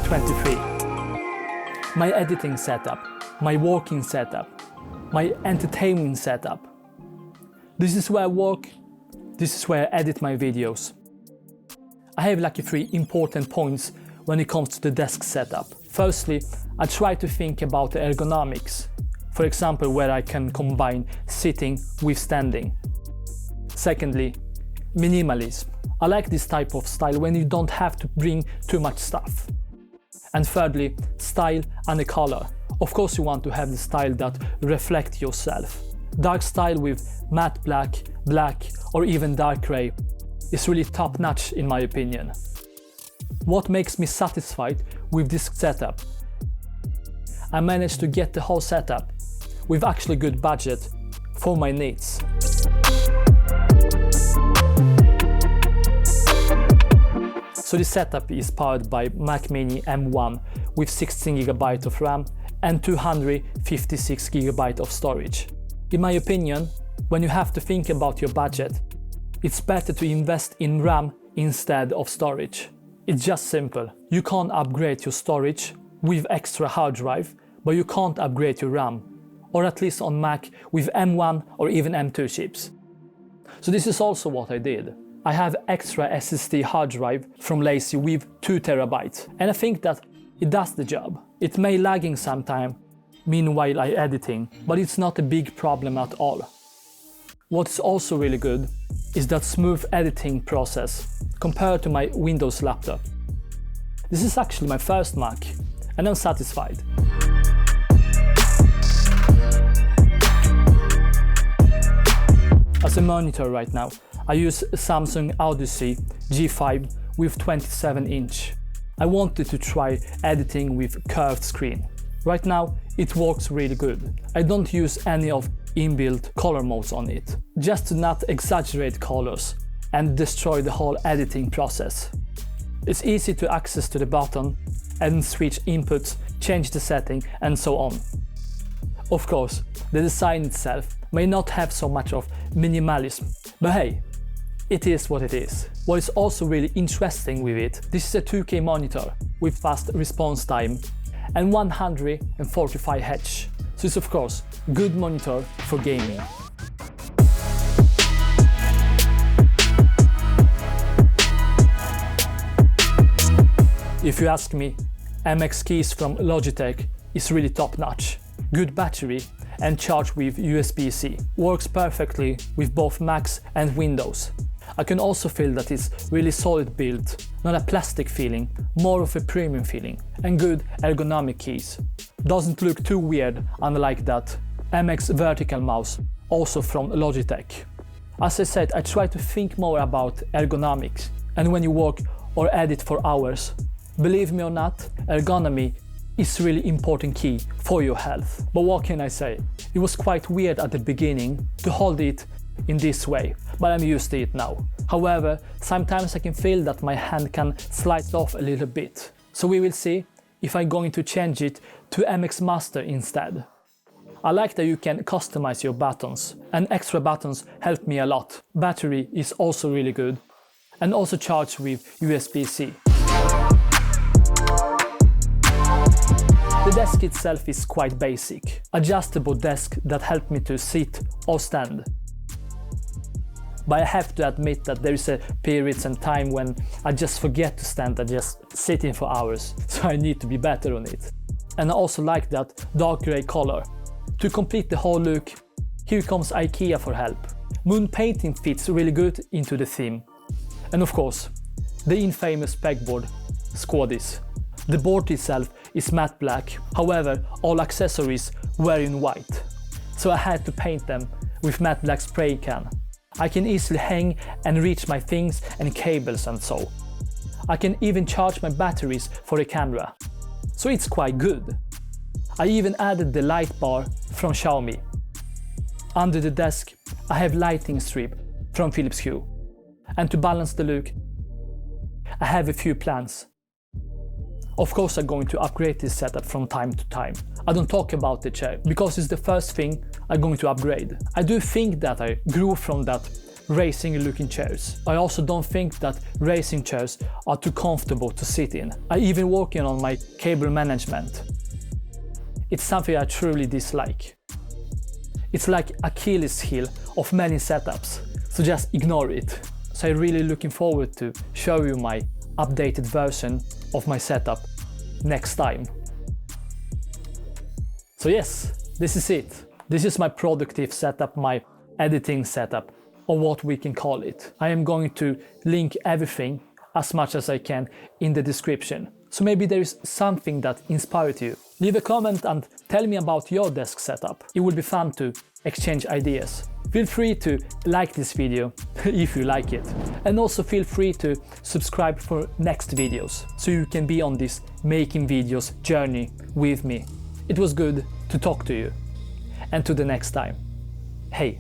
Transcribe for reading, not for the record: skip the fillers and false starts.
2023. My editing setup, my working setup, my entertainment setup. This is where I work, this is where I edit my videos. I have like 3 important points when it comes to the desk setup. Firstly, I try to think about the ergonomics. For example, where I can combine sitting with standing. Secondly, minimalism. I like this type of style when you don't have to bring too much stuff. And thirdly, style and the color. Of course you want to have the style that reflects yourself. Dark style with matte black, black or even dark grey is really top notch in my opinion. What makes me satisfied with this setup? I managed to get the whole setup with actually good budget for my needs. So this setup is powered by Mac Mini M1 with 16GB of RAM and 256GB of storage. In my opinion, when you have to think about your budget, it's better to invest in RAM instead of storage. It's just simple. You can't upgrade your storage with extra hard drive, but you can't upgrade your RAM, or at least on Mac with M1 or even M2 chips. So this is also what I did. I have extra SSD hard drive from Lazy with 2TB, and I think that it does the job. It may lagging sometime, meanwhile I editing, but it's not a big problem at all. What's also really good is that smooth editing process compared to my Windows laptop. This is actually my first Mac, and I'm satisfied. As a monitor right now, I use Samsung Oddysey G5 with 27-inch. I wanted to try editing with curved screen. Right now it works really good. I don't use any of inbuilt color modes on it, just to not exaggerate colors and destroy the whole editing process. It's easy to access to the button and switch inputs, change the setting and so on. Of course, the design itself may not have so much of minimalism, but hey, it is what it is. What is also really interesting with it, this is a 2K monitor with fast response time and 145 Hz. So it's of course good monitor for gaming. If you ask me, MX keys from Logitech is really top notch. Good battery and charge with USB-C. Works perfectly with both Macs and Windows. I can also feel that it's really solid build, not a plastic feeling, more of a premium feeling, and good ergonomic keys. Doesn't look too weird, unlike that MX vertical mouse, also from Logitech. As I said, I try to think more about ergonomics, and when you work or edit for hours, believe me or not, ergonomy is really important key for your health. But what can I say? It was quite weird at the beginning to hold it in this way, but I'm used to it now. However, sometimes I can feel that my hand can slide off a little bit. So we will see if I'm going to change it to MX Master instead. I like that you can customize your buttons, and extra buttons help me a lot. Battery is also really good, and also charged with USB-C. The desk itself is quite basic. Adjustable desk that help me to sit or stand. But I have to admit that there is a periods and time when I just forget to stand and just sitting for hours, so I need to be better on it. And I also like that dark grey color. To complete the whole look, here comes IKEA for help. Moon painting fits really good into the theme. And of course, the infamous Pegboard Skådis. The board itself is matte black, however all accessories were in white. So I had to paint them with matte black spray can. I can easily hang and reach my things and cables and so. I can even charge my batteries for the camera. So it's quite good. I even added the light bar from Xiaomi. Under the desk I have lighting strip from Philips Hue. And to balance the look, I have a few plans. Of course I'm going to upgrade this setup from time to time. I don't talk about the chair because it's the first thing I'm going to upgrade. I do think that I grew from that racing looking chairs. I also don't think that racing chairs are too comfortable to sit in. I'm even working on my cable management. It's something I truly dislike. It's like Achilles heel of many setups, so just ignore it. So I'm really looking forward to show you my updated version of my setup next time. So yes, this is it. This is my productive setup, my editing setup, or what we can call it. I am going to link everything as much as I can in the description. So maybe there is something that inspired you. Leave a comment and tell me about your desk setup. It will be fun to exchange ideas. Feel free to like this video if you like it. And also feel free to subscribe for next videos so you can be on this making videos journey with me. It was good to talk to you. And to the next time. Hey.